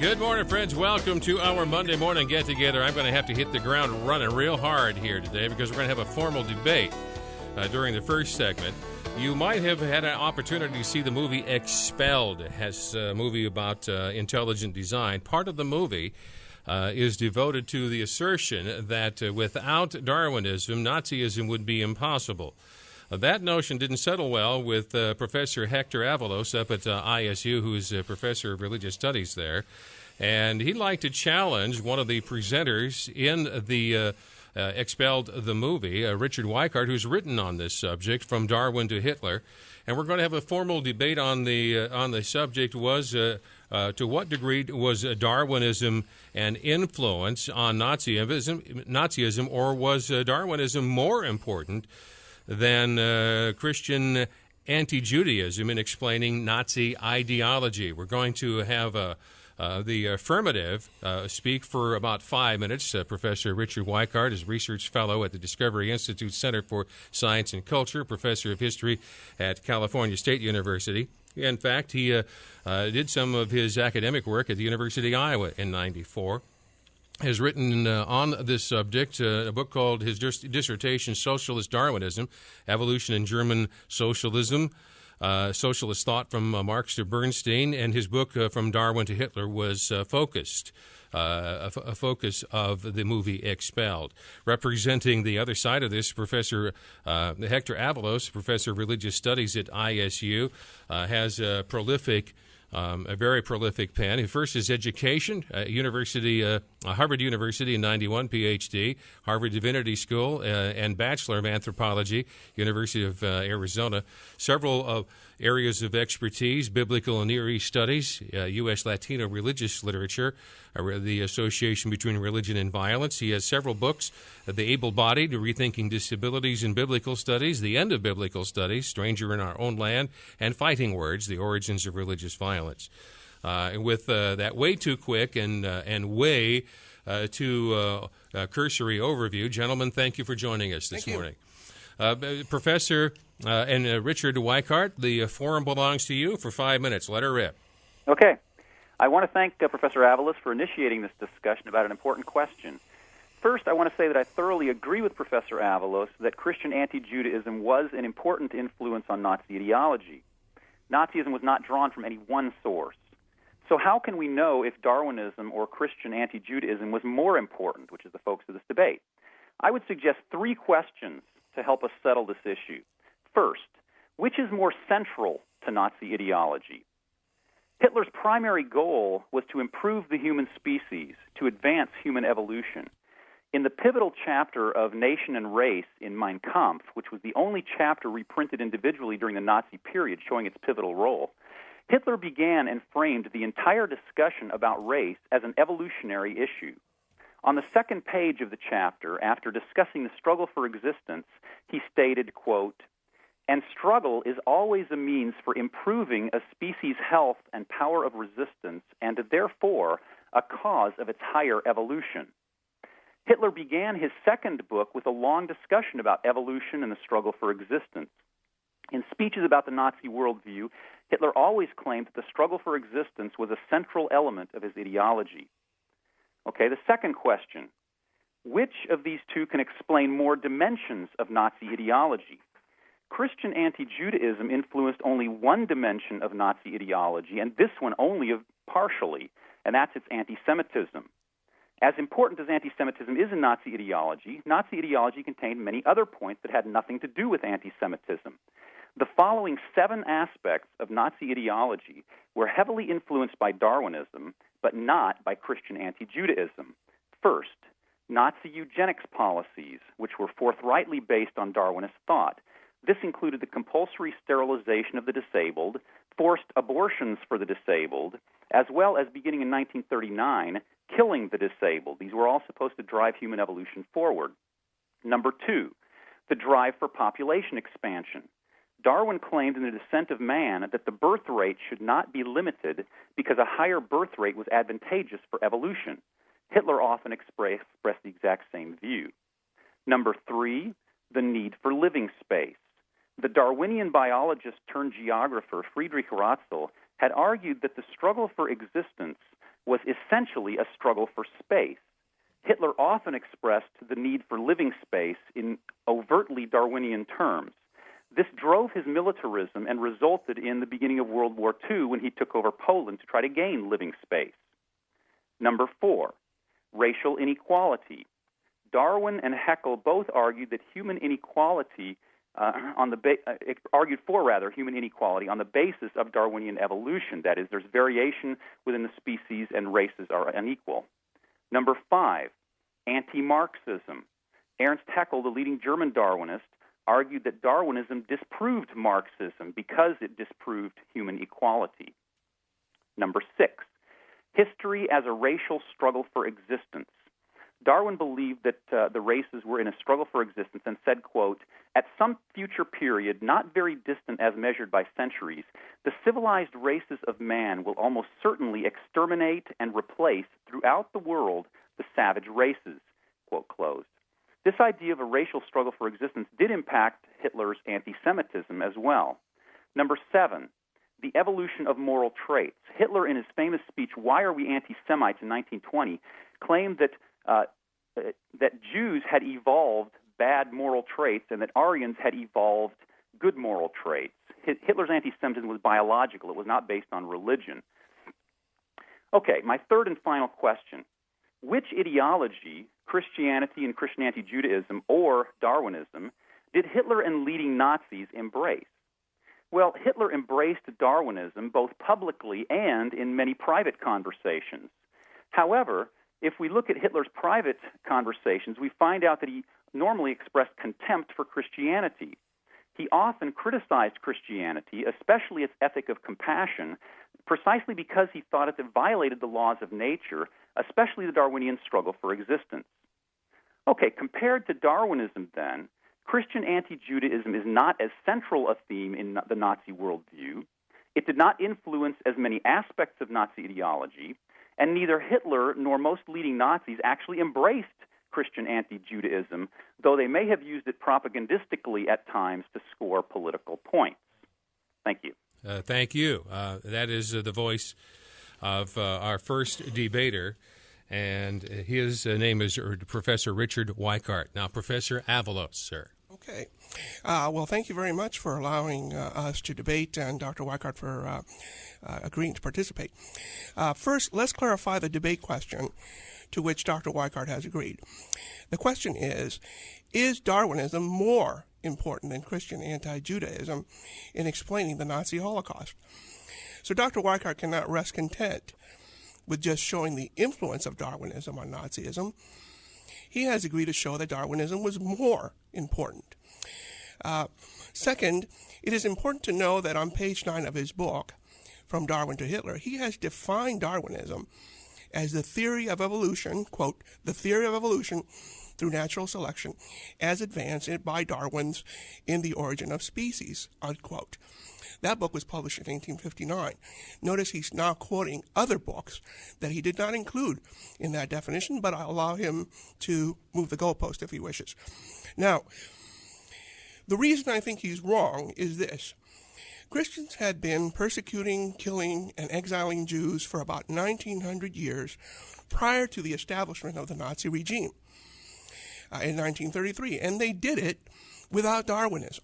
Good morning, friends. Welcome to our Monday morning get-together. I'm going to have to hit the ground running real hard here today because we're going to have a formal debate during the first segment. You might have had an opportunity to see the movie Expelled. It has a movie about intelligent design. Part of the movie is devoted to the assertion that without Darwinism, Nazism would be impossible. That notion didn't settle well with Professor Hector Avalos up at ISU, who's a professor of religious studies there. And he'd like to challenge one of the presenters in the Expelled the movie, Richard Weikart, who's written on this subject, From Darwin to Hitler. And we're going to have a formal debate on the subject was to what degree was Darwinism an influence on Nazism, or was Darwinism more important than Christian anti-Judaism in explaining Nazi ideology? We're going to have the affirmative speak for about 5 minutes. Professor Richard Weikart is research fellow at the Discovery Institute Center for Science and Culture, professor of history at California State University. In fact, he did some of his academic work at the University of Iowa in '94. Has written on this subject a book called his dissertation, Socialist Darwinism, Evolution in German Socialism, Socialist Thought from Marx to Bernstein, and his book, From Darwin to Hitler, was a focus of the movie Expelled. Representing the other side of this, Professor Hector Avalos, professor of religious studies at ISU, has a very prolific pen. First is education, Harvard University in '91, PhD, Harvard Divinity School, and Bachelor of Anthropology, University of Arizona. Several areas of expertise: biblical and Near East studies, U.S. Latino religious literature, the association between religion and violence. He has several books: The Able-Bodied, Rethinking Disabilities in Biblical Studies, The End of Biblical Studies, Stranger in Our Own Land, and Fighting Words, The Origins of Religious Violence. With that way too quick and way too cursory overview, gentlemen, thank you for joining us this morning. Professor and Richard Weikart, the forum belongs to you for 5 minutes. Let her rip. Okay. I want to thank Professor Avalos for initiating this discussion about an important question. First, I want to say that I thoroughly agree with Professor Avalos that Christian anti-Judaism was an important influence on Nazi ideology. Nazism was not drawn from any one source. So how can we know if Darwinism or Christian anti-Judaism was more important, which is the focus of this debate? I would suggest 3 questions to help us settle this issue. First, which is more central to Nazi ideology? Hitler's primary goal was to improve the human species, to advance human evolution. In the pivotal chapter of Nation and Race in Mein Kampf, which was the only chapter reprinted individually during the Nazi period showing its pivotal role, Hitler began and framed the entire discussion about race as an evolutionary issue. On the second page of the chapter, after discussing the struggle for existence, he stated, quote, "And struggle is always a means for improving a species' health and power of resistance, and therefore a cause of its higher evolution." Hitler began his second book with a long discussion about evolution and the struggle for existence. In speeches about the Nazi worldview, Hitler always claimed that the struggle for existence was a central element of his ideology. Okay, the second question: which of these two can explain more dimensions of Nazi ideology? Christian anti-Judaism influenced only one dimension of Nazi ideology, and this one only partially, and that's its anti-Semitism. As important as anti-Semitism is in Nazi ideology contained many other points that had nothing to do with anti-Semitism. The following 7 aspects of Nazi ideology were heavily influenced by Darwinism, but not by Christian anti-Judaism. First, Nazi eugenics policies, which were forthrightly based on Darwinist thought. This included the compulsory sterilization of the disabled, forced abortions for the disabled, as well as, beginning in 1939, killing the disabled. These were all supposed to drive human evolution forward. Number 2, the drive for population expansion. Darwin claimed in The Descent of Man that the birth rate should not be limited because a higher birth rate was advantageous for evolution. Hitler often expressed the exact same view. Number 3, the need for living space. The Darwinian biologist turned geographer Friedrich Ratzel had argued that the struggle for existence was essentially a struggle for space. Hitler often expressed the need for living space in overtly Darwinian terms. This drove his militarism and resulted in the beginning of World War II when he took over Poland to try to gain living space. Number 4, racial inequality. Darwin and Hegel both argued that human inequality human inequality on the basis of Darwinian evolution. That is, there's variation within the species and races are unequal. Number 5, anti-Marxism. Ernst Haeckel, the leading German Darwinist, argued that Darwinism disproved Marxism because it disproved human equality. Number 6, history as a racial struggle for existence. Darwin believed that the races were in a struggle for existence and said, quote, "At some future period, not very distant as measured by centuries, the civilized races of man will almost certainly exterminate and replace throughout the world the savage races," quote closed. This idea of a racial struggle for existence did impact Hitler's anti-Semitism as well. Number 7, the evolution of moral traits. Hitler, in his famous speech, "Why Are We Anti-Semites?" in 1920, claimed that Jews had evolved bad moral traits and that Aryans had evolved good moral traits. Hitler's anti-Semitism was biological. It was not based on religion. Okay, my third and final question. Which ideology, Christianity and Christian anti-Judaism or Darwinism, did Hitler and leading Nazis embrace? Well, Hitler embraced Darwinism both publicly and in many private conversations. However, if we look at Hitler's private conversations, we find out that he normally expressed contempt for Christianity. He often criticized Christianity, especially its ethic of compassion, precisely because he thought it violated the laws of nature, especially the Darwinian struggle for existence. Okay, compared to Darwinism then, Christian anti-Judaism is not as central a theme in the Nazi worldview. It did not influence as many aspects of Nazi ideology, and neither Hitler nor most leading Nazis actually embraced Christian anti-Judaism, though they may have used it propagandistically at times to score political points. Thank you. Thank you. That is the voice of our first debater, and his name is Professor Richard Weikart. Now, Professor Avalos, sir. Okay. Well, thank you very much for allowing us to debate, and Dr. Weikart for agreeing to participate. First, let's clarify the debate question to which Dr. Weikart has agreed. The question is Darwinism more important than Christian anti-Judaism in explaining the Nazi Holocaust? So Dr. Weikart cannot rest content with just showing the influence of Darwinism on Nazism. He has agreed to show that Darwinism was more important. Second, it is important to know that on page 9 of his book, From Darwin to Hitler, he has defined Darwinism as the theory of evolution, quote, the theory of evolution through natural selection as advanced by Darwin's In the Origin of Species, unquote. That book was published in 1859. Notice he's now quoting other books that he did not include in that definition, but I'll allow him to move the goalpost if he wishes. Now, the reason I think he's wrong is this. Christians had been persecuting, killing, and exiling Jews for about 1900 years prior to the establishment of the Nazi regime in 1933, and they did it without Darwinism.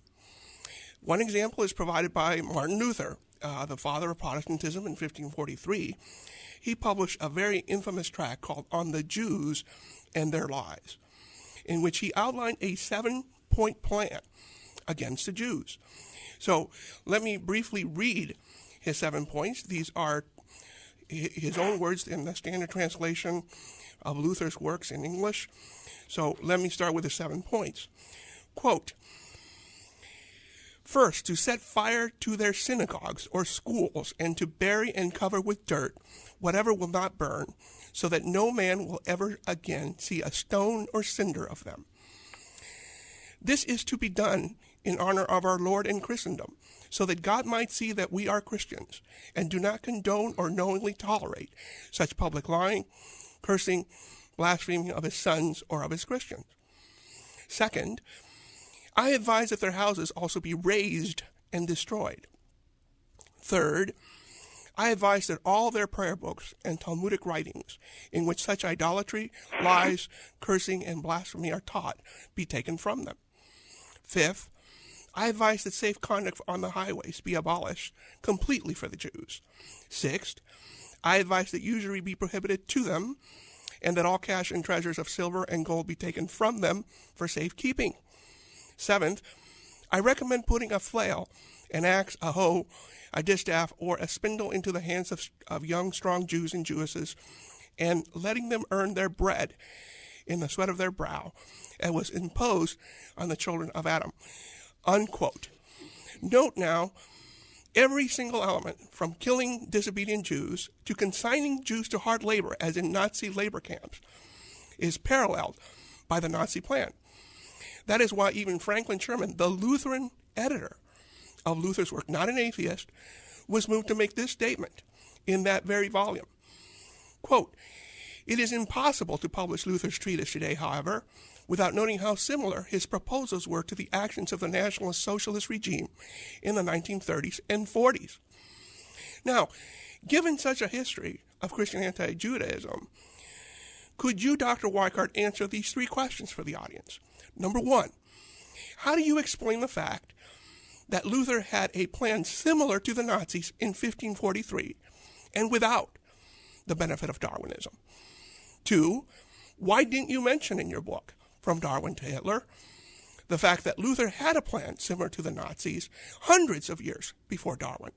One example is provided by Martin Luther, the father of Protestantism in 1543. He published a very infamous tract called On the Jews and Their Lies, in which he outlined a 7-point plan against the Jews. So let me briefly read his 7 points. These are his own words in the standard translation of Luther's works in English. So let me start with the 7 points. Quote, first, to set fire to their synagogues or schools and to bury and cover with dirt whatever will not burn, so that no man will ever again see a stone or cinder of them. This is to be done in honor of our Lord and Christendom, so that God might see that we are Christians and do not condone or knowingly tolerate such public lying, cursing, blaspheming of his sons or of his Christians. Second, I advise that their houses also be razed and destroyed. Third, I advise that all their prayer books and Talmudic writings in which such idolatry, lies, cursing, and blasphemy are taught be taken from them. Fifth, I advise that safe conduct on the highways be abolished completely for the Jews. Sixth, I advise that usury be prohibited to them, and that all cash and treasures of silver and gold be taken from them for safekeeping. Seventh, I recommend putting a flail, an axe, a hoe, a distaff, or a spindle into the hands of young, strong Jews and Jewesses, and letting them earn their bread in the sweat of their brow, as was imposed on the children of Adam. Unquote. Note now, every single element, from killing disobedient Jews to consigning Jews to hard labor, as in Nazi labor camps, is paralleled by the Nazi plan. That is why even Franklin Sherman, the Lutheran editor of Luther's work, not an atheist, was moved to make this statement in that very volume. Quote, "It is impossible to publish Luther's treatise today, however, without noting how similar his proposals were to the actions of the Nationalist Socialist regime in the 1930s and 40s. Now, given such a history of Christian anti-Judaism, could you, Dr. Weikart, answer these three questions for the audience? Number one, how do you explain the fact that Luther had a plan similar to the Nazis in 1543 and without the benefit of Darwinism? Two, why didn't you mention in your book, From Darwin to Hitler, the fact that Luther had a plan similar to the Nazis hundreds of years before Darwin?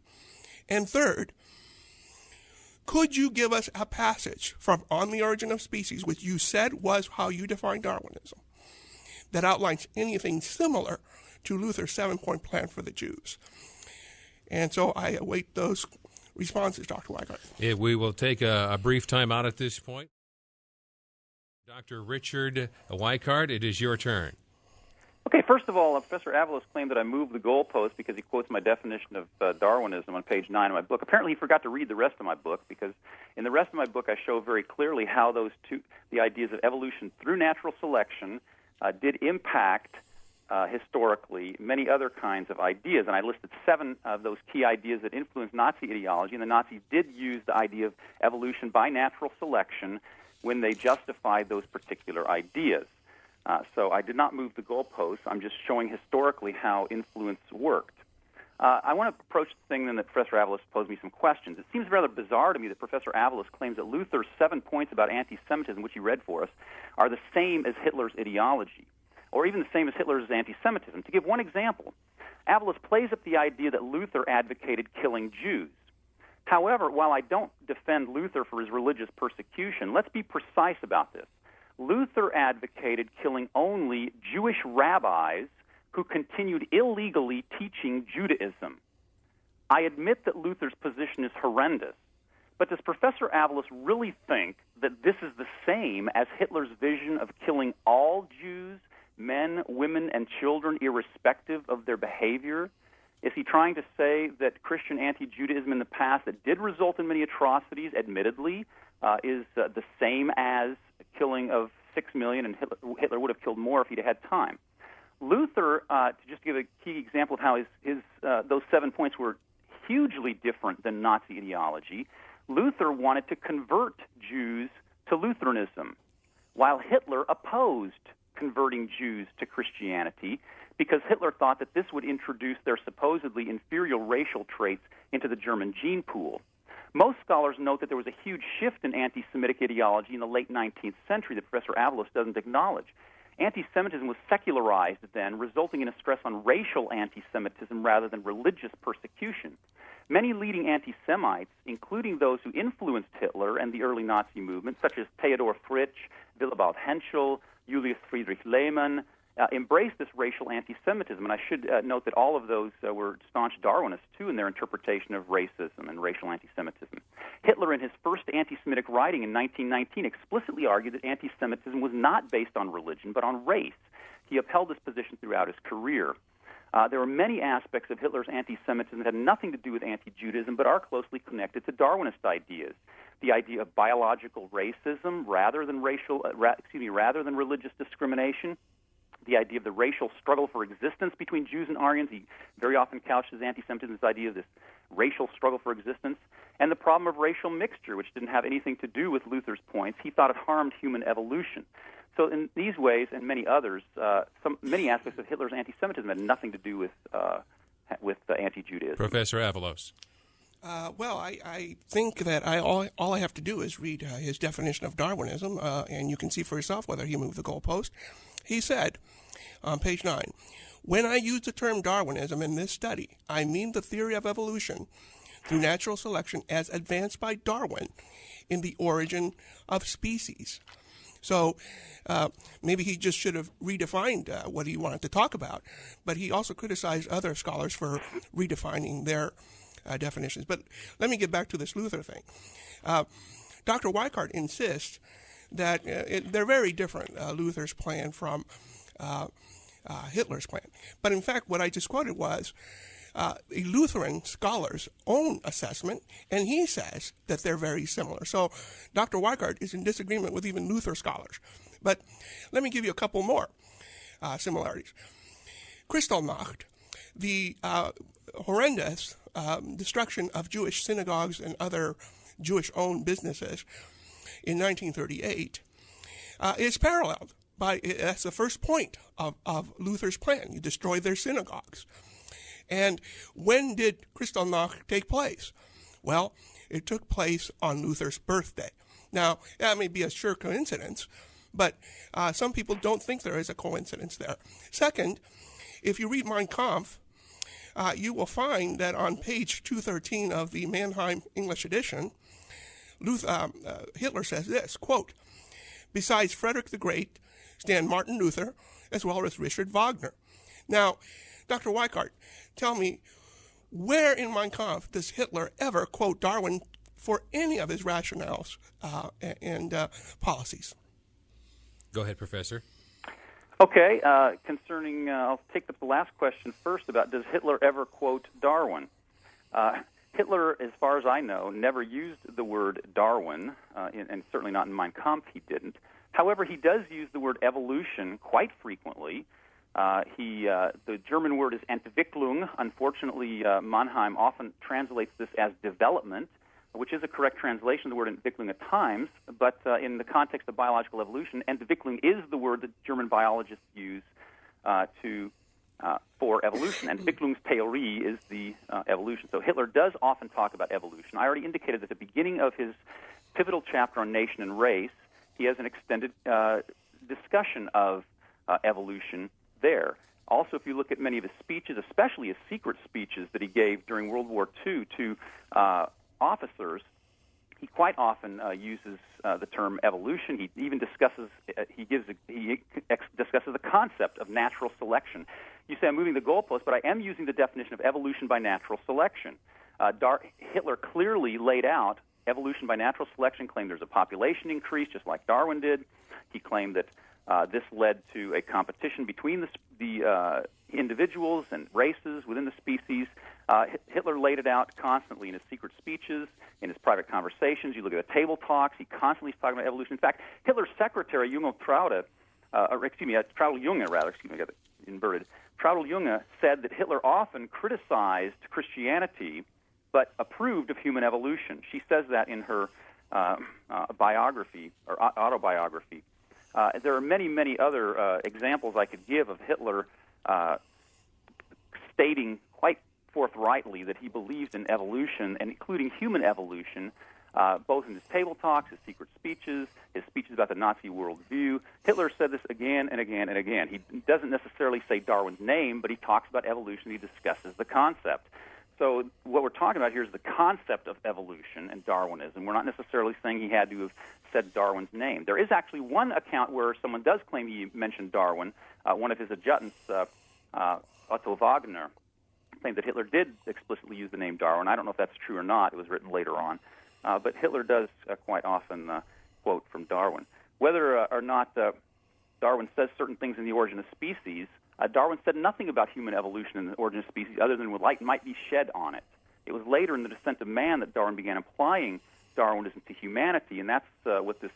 And third, could you give us a passage from On the Origin of Species, which you said was how you define Darwinism, that outlines anything similar to Luther's 7-point plan for the Jews? And so I await those responses, Dr. Weikart. We will take a brief time out at this point. Dr. Richard Weikart, it is your turn. Okay, first of all, Professor Avalos claimed that I moved the goalpost because he quotes my definition of Darwinism on page 9 of my book. Apparently he forgot to read the rest of my book, because in the rest of my book I show very clearly how the ideas of evolution through natural selection did impact historically many other kinds of ideas. And I listed 7 of those key ideas that influenced Nazi ideology, and the Nazis did use the idea of evolution by natural selection when they justified those particular ideas. So I did not move the goalposts. I'm just showing historically how influence worked. I want to approach the thing then that Professor Avalos posed me some questions. It seems rather bizarre to me that Professor Avalos claims that Luther's 7 points about anti-Semitism, which he read for us, are the same as Hitler's ideology, or even the same as Hitler's anti-Semitism. To give one example, Avalos plays up the idea that Luther advocated killing Jews. However, while I don't defend Luther for his religious persecution, let's be precise about this. Luther advocated killing only Jewish rabbis who continued illegally teaching Judaism. I admit that Luther's position is horrendous, but does Professor Avalos really think that this is the same as Hitler's vision of killing all Jews, men, women, and children, irrespective of their behavior? Is he trying to say that Christian anti-Judaism in the past, that did result in many atrocities, admittedly, is the same as killing of 6 million, and Hitler would have killed more if he'd had time? Luther, to just give a key example of how those 7 points were hugely different than Nazi ideology, Luther wanted to convert Jews to Lutheranism, while Hitler opposed converting Jews to Christianity, because Hitler thought that this would introduce their supposedly inferior racial traits into the German gene pool. Most scholars note that there was a huge shift in anti-Semitic ideology in the late 19th century that Professor Avalos doesn't acknowledge. Anti-Semitism was secularized then, resulting in a stress on racial anti-Semitism rather than religious persecution. Many leading anti-Semites, including those who influenced Hitler and the early Nazi movement, such as Theodor Fritsch, Willibald Henschel, Julius Friedrich Lehmann, embraced this racial anti-Semitism. And I should note that all of those were staunch Darwinists, too, in their interpretation of racism and racial anti-Semitism. Hitler, in his first anti-Semitic writing in 1919, explicitly argued that anti-Semitism was not based on religion, but on race. He upheld this position throughout his career. There were many aspects of Hitler's anti-Semitism that had nothing to do with anti-Judaism, but are closely connected to Darwinist ideas. The idea of biological racism rather than religious discrimination, the idea of the racial struggle for existence between Jews and Aryans. He very often couches anti-Semitism's idea of this racial struggle for existence, and the problem of racial mixture, which didn't have anything to do with Luther's points. He thought it harmed human evolution. So in these ways and many others, many aspects of Hitler's anti-Semitism had nothing to do with anti-Judaism. Professor Avalos. Well, I think that all I have to do is read his definition of Darwinism, and you can see for yourself whether he moved the goalpost. He said on page 9, "When I use the term Darwinism in this study, I mean the theory of evolution through natural selection as advanced by Darwin in The Origin of Species." So maybe he just should have redefined what he wanted to talk about, but he also criticized other scholars for redefining their definitions. But let me get back to this Luther thing. Dr. Weikart insists that they're very different, Luther's plan from Hitler's plan. But in fact, what I just quoted was a Lutheran scholar's own assessment, and he says that they're very similar. So Dr. Weikart is in disagreement with even Luther scholars. But let me give you a couple more similarities. Kristallnacht, the horrendous destruction of Jewish synagogues and other Jewish-owned businesses in 1938, is paralleled that's the first point of Luther's plan. You destroy their synagogues. And when did Kristallnacht take place? Well, it took place on Luther's birthday. Now, that may be a sheer coincidence, but some people don't think there is a coincidence there. Second, if you read Mein Kampf, you will find that on page 213 of the Mannheim English edition, Hitler says this, quote, "Besides Frederick the Great, stand Martin Luther, as well as Richard Wagner." Now, Dr. Weikart, tell me, where in Mein Kampf does Hitler ever quote Darwin for any of his rationales and policies? Go ahead, Professor. Okay, concerning, I'll take the last question first about does Hitler ever quote Darwin? Hitler, as far as I know, never used the word Darwin, and certainly not in Mein Kampf he didn't. However, he does use the word evolution quite frequently. The German word is Entwicklung. Unfortunately, Mannheim often translates this as development, which is a correct translation of the word Entwicklung at times, but in the context of biological evolution, Entwicklung is the word that German biologists use for evolution. Entwicklungstheorie is the evolution. So Hitler does often talk about evolution. I already indicated at the beginning of his pivotal chapter on nation and race, he has an extended discussion of evolution there. Also, if you look at many of his speeches, especially his secret speeches that he gave during World War II to officers, he quite often uses the term evolution. He even discusses discusses the concept of natural selection. You say I'm moving the goalpost, but I am using the definition of evolution by natural selection. Hitler clearly laid out evolution by natural selection, claimed there's a population increase, just like Darwin did. He claimed that this led to a competition between the individuals and races within the species. Hitler laid it out constantly in his secret speeches, in his private conversations. You look at the table talks, he constantly is talking about evolution. In fact, Hitler's secretary, Traudl Junge, I got it inverted. Traudl Junge said that Hitler often criticized Christianity but approved of human evolution. She says that in her biography or autobiography. There are many, many other examples I could give of Hitler stating quite forthrightly that he believes in evolution, and including human evolution, both in his table talks, his secret speeches, his speeches about the Nazi worldview. Hitler said this again and again and again. He doesn't necessarily say Darwin's name, but he talks about evolution. He discusses the concept. So what we're talking about here is the concept of evolution and Darwinism. We're not necessarily saying he had to have said Darwin's name. There is actually one account where someone does claim he mentioned Darwin. One of his adjutants, Otto Wagner, claimed that Hitler did explicitly use the name Darwin. I don't know if that's true or not. It was written later on. But Hitler does quite often quote from Darwin. Whether or not Darwin says certain things in The Origin of Species, Darwin said nothing about human evolution in The Origin of Species other than what light might be shed on it. It was later in The Descent of Man that Darwin began applying Darwinism to humanity, and that's what this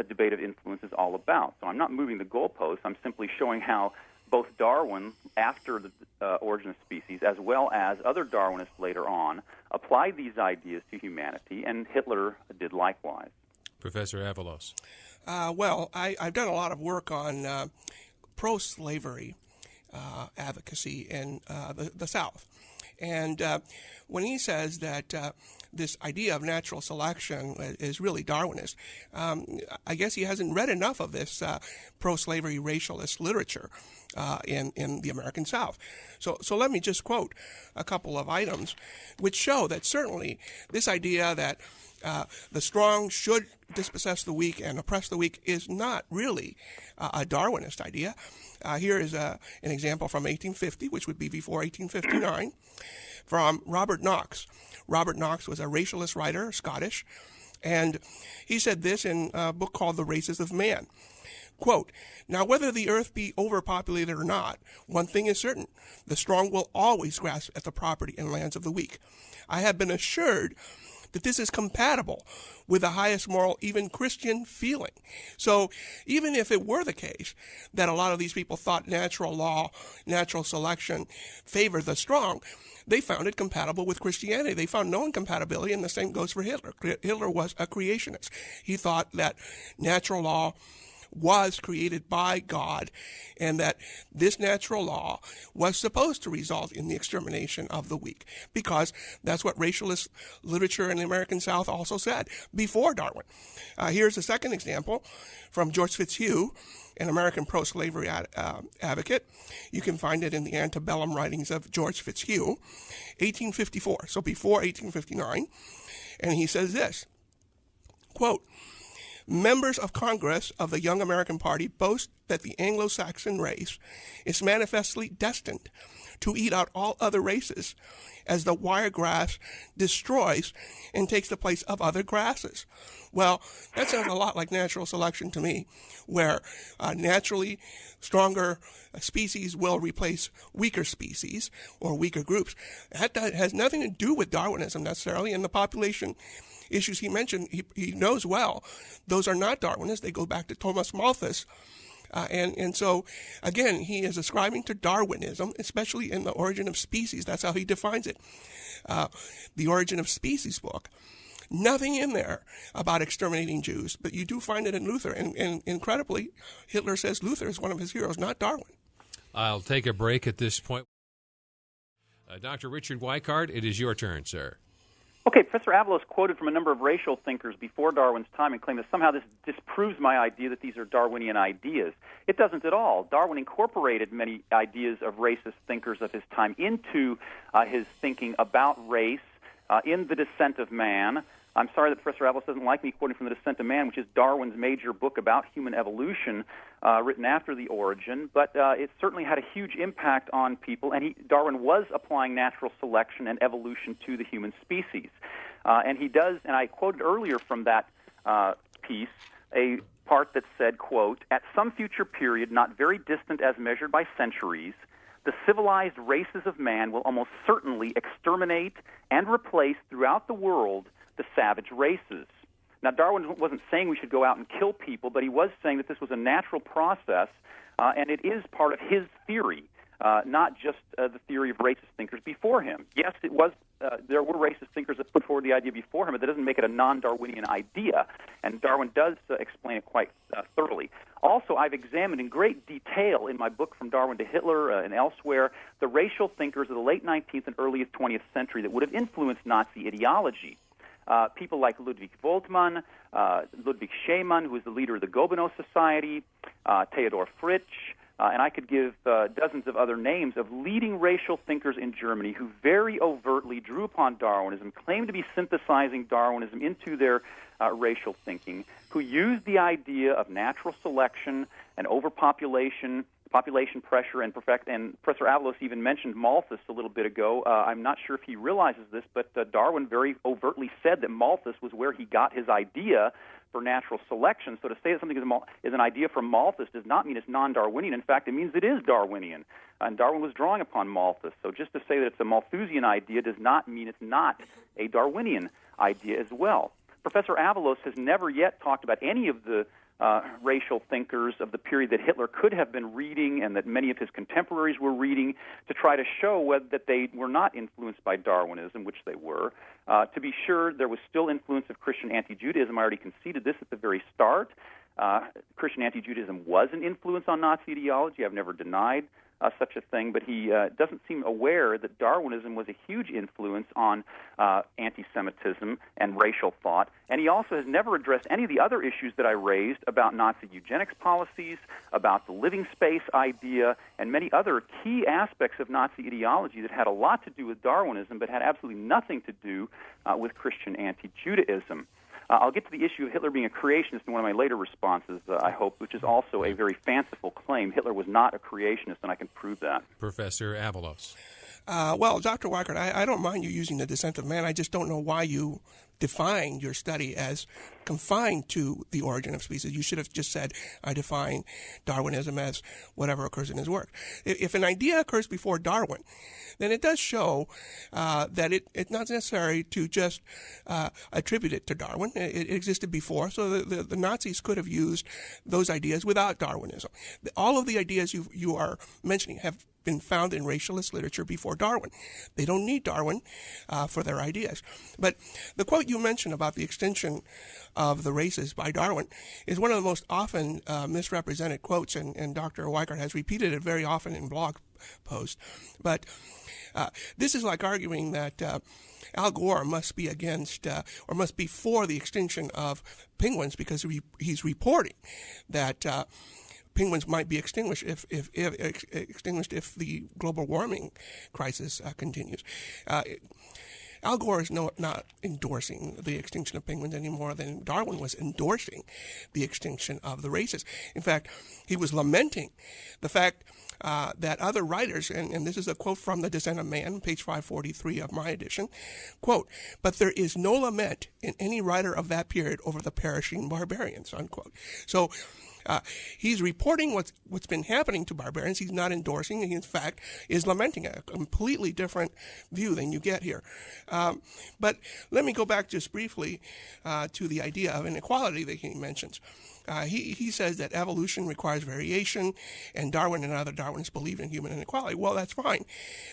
debate of influence is all about. So I'm not moving the goalposts. I'm simply showing how both Darwin, after the origin of species, as well as other Darwinists later on, applied these ideas to humanity, and Hitler did likewise. Professor Avalos. Well, I've done a lot of work on pro-slavery advocacy in the South. And when he says that this idea of natural selection is really Darwinist, I guess he hasn't read enough of this pro-slavery racialist literature in the American South. So let me just quote a couple of items which show that certainly this idea that the strong should dispossess the weak and oppress the weak is not really a Darwinist idea. Here is an example from 1850, which would be before 1859, from Robert Knox. Robert Knox was a racialist writer, Scottish, and he said this in a book called The Races of Man. Quote, "Now whether the earth be overpopulated or not, one thing is certain, the strong will always grasp at the property and lands of the weak. I have been assured that this is compatible with the highest moral, even Christian feeling." So even if it were the case that a lot of these people thought natural law, natural selection favored the strong, they found it compatible with Christianity. They found no incompatibility, and the same goes for Hitler. Hitler was a creationist. He thought that natural law was created by God, and that this natural law was supposed to result in the extermination of the weak, because that's what racialist literature in the American South also said before Darwin. Here's a second example from George Fitzhugh, an American pro-slavery advocate. You can find it in the antebellum writings of George Fitzhugh, 1854, so before 1859, and he says this, quote, "Members of Congress of the Young American Party boast that the Anglo-Saxon race is manifestly destined to eat out all other races, as the wiregrass destroys and takes the place of other grasses." Well, that sounds a lot like natural selection to me, where naturally stronger species will replace weaker species or weaker groups. That has nothing to do with Darwinism necessarily, and the population issues he mentioned, he knows well. Those are not Darwinists. They go back to Thomas Malthus. And so, again, he is ascribing to Darwinism, especially in The Origin of Species. That's how he defines it. The Origin of Species book. Nothing in there about exterminating Jews, but you do find it in Luther. And incredibly, Hitler says Luther is one of his heroes, not Darwin. I'll take a break at this point. Dr. Richard Weikart, it is your turn, sir. Okay, Professor Avalos quoted from a number of racial thinkers before Darwin's time and claimed that somehow this disproves my idea that these are Darwinian ideas. It doesn't at all. Darwin incorporated many ideas of racist thinkers of his time into his thinking about race in The Descent of Man. I'm sorry that Professor Avalos doesn't like me quoting from The Descent of Man, which is Darwin's major book about human evolution, written after The Origin, but it certainly had a huge impact on people, and Darwin was applying natural selection and evolution to the human species. And he does, and I quoted earlier from that piece, a part that said, quote, "At some future period, not very distant as measured by centuries, the civilized races of man will almost certainly exterminate and replace throughout the world the savage races." Now, Darwin wasn't saying we should go out and kill people, but he was saying that this was a natural process, and it is part of his theory, not just the theory of racist thinkers before him. Yes, it was. There were racist thinkers that put forward the idea before him, but that doesn't make it a non-Darwinian idea, and Darwin does explain it quite thoroughly. Also, I've examined in great detail in my book From Darwin to Hitler and elsewhere the racial thinkers of the late 19th and early 20th century that would have influenced Nazi ideology. People like Ludwig Voltmann, Ludwig Schemann, who was the leader of the Gobineau Society, Theodor Fritsch, and I could give dozens of other names of leading racial thinkers in Germany who very overtly drew upon Darwinism, claimed to be synthesizing Darwinism into their racial thinking, who used the idea of natural selection and overpopulation, population pressure, and Professor Avalos even mentioned Malthus a little bit ago. I'm not sure if he realizes this, but Darwin very overtly said that Malthus was where he got his idea for natural selection. So to say that something is an idea from Malthus does not mean it's non-Darwinian. In fact, it means it is Darwinian. And Darwin was drawing upon Malthus. So just to say that it's a Malthusian idea does not mean it's not a Darwinian idea as well. Professor Avalos has never yet talked about any of the racial thinkers of the period that Hitler could have been reading and that many of his contemporaries were reading to try to show that they were not influenced by Darwinism, which they were. To be sure, there was still influence of Christian anti-Judaism. I already conceded this at the very start. Christian anti-Judaism was an influence on Nazi ideology. I've never denied such a thing, but he doesn't seem aware that Darwinism was a huge influence on anti-Semitism and racial thought. And he also has never addressed any of the other issues that I raised about Nazi eugenics policies, about the living space idea, and many other key aspects of Nazi ideology that had a lot to do with Darwinism but had absolutely nothing to do with Christian anti-Judaism. I'll get to the issue of Hitler being a creationist in one of my later responses, I hope, which is also a very fanciful claim. Hitler was not a creationist, and I can prove that. Professor Avalos. Well, Dr. Weikart, I don't mind you using the descent of man. I just don't know why you define your study as confined to the origin of species. You should have just said, I define Darwinism as whatever occurs in his work. If an idea occurs before Darwin, then it does show that it's not necessary to just attribute it to Darwin. It existed before, so the Nazis could have used those ideas without Darwinism. All of the ideas you are mentioning have been found in racialist literature before Darwin. They don't need Darwin for their ideas. But the quote you mentioned about the extinction of the races by Darwin is one of the most often misrepresented quotes, and Dr. Weikart has repeated it very often in blog posts. But this is like arguing that Al Gore must be against or must be for the extinction of penguins because he's reporting that penguins might be extinguished if the global warming crisis continues. Al Gore is not endorsing the extinction of penguins any more than Darwin was endorsing the extinction of the races. In fact, he was lamenting the fact that other writers, and this is a quote from The Descent of Man, page 543 of my edition, quote, "But there is no lament in any writer of that period over the perishing barbarians," unquote. So he's reporting what's been happening to barbarians. He's not endorsing. He, in fact, is lamenting a completely different view than you get here. But let me go back just briefly to the idea of inequality that he mentions. He says that evolution requires variation, and Darwin and other Darwinists believe in human inequality. Well, that's fine.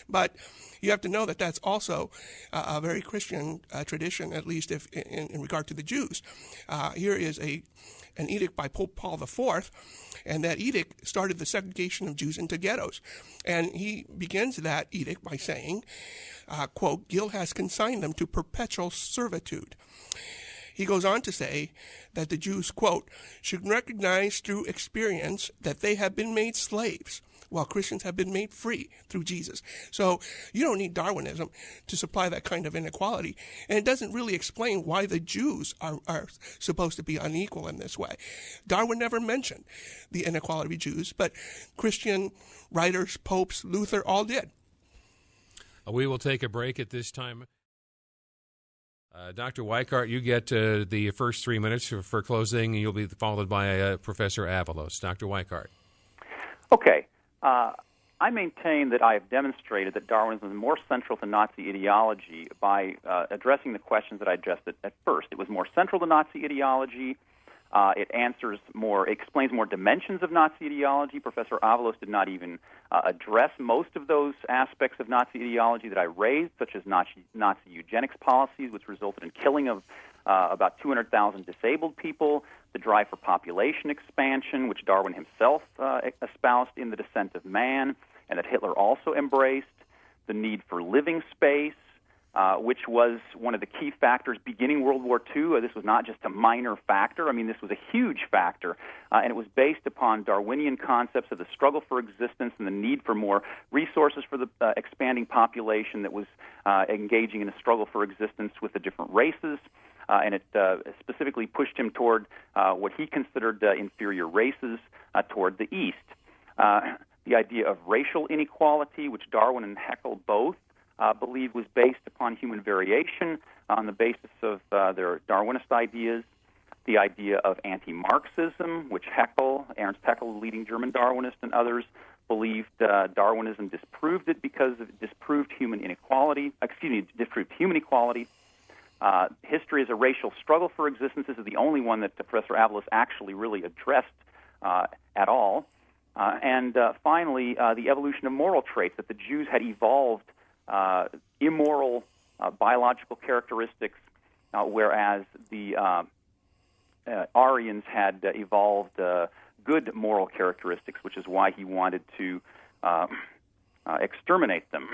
But you have to know that that's also a very Christian tradition, at least if in regard to the Jews. Here is an edict by Pope Paul IV, and that edict started the segregation of Jews into ghettos. And he begins that edict by saying, quote, "Gil has consigned them to perpetual servitude." He goes on to say that the Jews, quote, "should recognize through experience that they have been made slaves, while Christians have been made free through Jesus." So you don't need Darwinism to supply that kind of inequality. And it doesn't really explain why the Jews are supposed to be unequal in this way. Darwin never mentioned the inequality of Jews, but Christian writers, popes, Luther, all did. We will take a break at this time. Dr. Weikart, you get the first 3 minutes for closing, and you'll be followed by Professor Avalos. Dr. Weikart. Okay. I maintain that I have demonstrated that Darwinism is more central to Nazi ideology by addressing the questions that I addressed at first. It was more central to Nazi ideology. It explains more dimensions of Nazi ideology. Professor Avalos did not even address most of those aspects of Nazi ideology that I raised, such as Nazi eugenics policies, which resulted in killing of about 200,000 disabled people, the drive for population expansion, which Darwin himself espoused in The Descent of Man, and that Hitler also embraced, the need for living space, which was one of the key factors beginning World War II. This was not just a minor factor. I mean, this was a huge factor, and it was based upon Darwinian concepts of the struggle for existence and the need for more resources for the expanding population that was engaging in a struggle for existence with the different races. And it specifically pushed him toward what he considered inferior races toward the East. The idea of racial inequality, which Darwin and Hegel both believed was based upon human variation on the basis of their Darwinist ideas. The idea of anti-Marxism, which Ernst Haeckel, the leading German Darwinist, and others believed Darwinism disproved it because it disproved human equality. History is a racial struggle for existence. This is the only one that Professor Avalos actually really addressed at all. And finally, the evolution of moral traits, that the Jews had evolved immoral biological characteristics, whereas the Aryans had evolved good moral characteristics, which is why he wanted to exterminate them.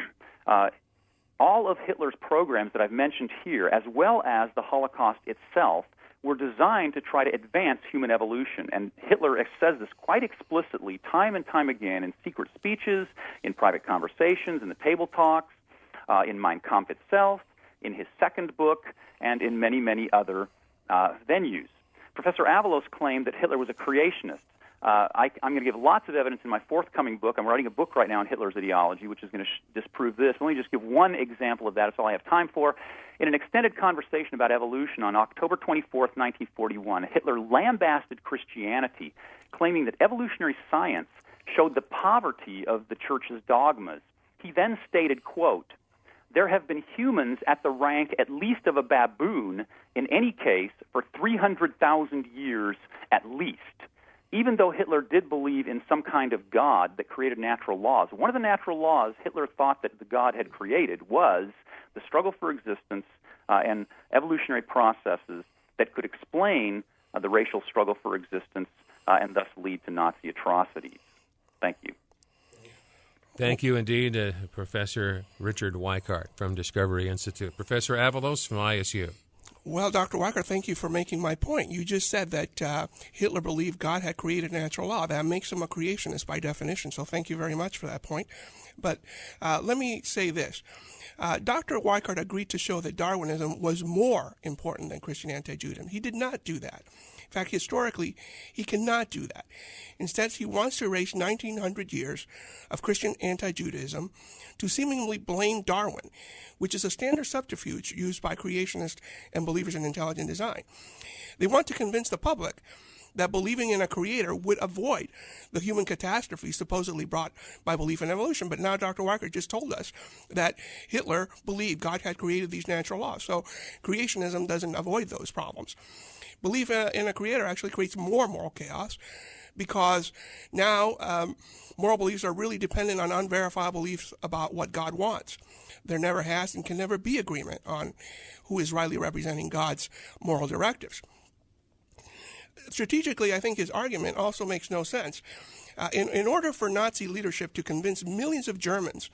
All of Hitler's programs that I've mentioned here, as well as the Holocaust itself, were designed to try to advance human evolution. And Hitler says this quite explicitly time and time again in secret speeches, in private conversations, in the table talks, in Mein Kampf itself, in his second book, and in many, many other venues. Professor Avalos claimed that Hitler was a creationist. I'm going to give lots of evidence in my forthcoming book. I'm writing a book right now on Hitler's ideology, which is going to disprove this. Let me just give one example of that. That's all I have time for. In an extended conversation about evolution on October 24th, 1941, Hitler lambasted Christianity, claiming that evolutionary science showed the poverty of the Church's dogmas. He then stated, quote, "There have been humans at the rank at least of a baboon, in any case, for 300,000 years at least." Even though Hitler did believe in some kind of God that created natural laws, one of the natural laws Hitler thought that the God had created was the struggle for existence and evolutionary processes that could explain the racial struggle for existence and thus lead to Nazi atrocities. Thank you. Thank you indeed, Professor Richard Weikart from Discovery Institute. Professor Avalos from ISU. Well, Dr. Weikart, thank you for making my point. You just said that Hitler believed God had created natural law. That makes him a creationist by definition, so thank you very much for that point. But let me say this. Dr. Weikart agreed to show that Darwinism was more important than Christian anti-Judaism. He did not do that. In fact, historically, he cannot do that. Instead, he wants to erase 1,900 years of Christian anti-Judaism to seemingly blame Darwin, which is a standard subterfuge used by creationists and believers in intelligent design. They want to convince the public that believing in a creator would avoid the human catastrophe supposedly brought by belief in evolution. But now Dr. Weikart just told us that Hitler believed God had created these natural laws. So creationism doesn't avoid those problems. Belief in a creator actually creates more moral chaos, because now moral beliefs are really dependent on unverifiable beliefs about what God wants. There never has and can never be agreement on who is rightly representing God's moral directives. Strategically, I think his argument also makes no sense. In order for Nazi leadership to convince millions of Germans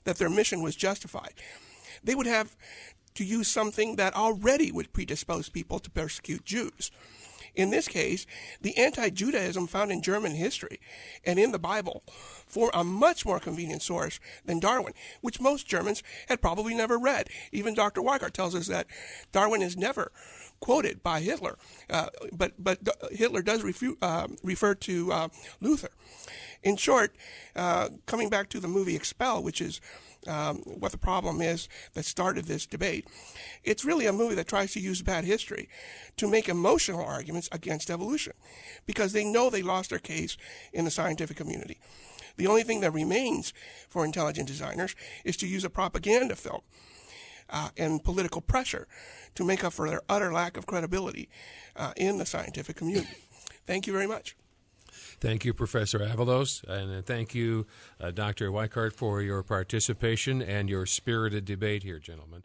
that their mission was justified, they would have to use something that already would predispose people to persecute Jews. In this case, the anti-Judaism found in German history and in the Bible form a much more convenient source than Darwin, which most Germans had probably never read. Even Dr. Weikart tells us that Darwin is never quoted by Hitler, but Hitler does refer to Luther. In short, coming back to the movie Expel, which is what the problem is that started this debate, it's really a movie that tries to use bad history to make emotional arguments against evolution, because they know they lost their case in the scientific community. The only thing that remains for intelligent designers is to use a propaganda film and political pressure to make up for their utter lack of credibility in the scientific community. Thank you very much. Thank you, Professor Avalos, and thank you, Dr. Weikart, for your participation and your spirited debate here, gentlemen.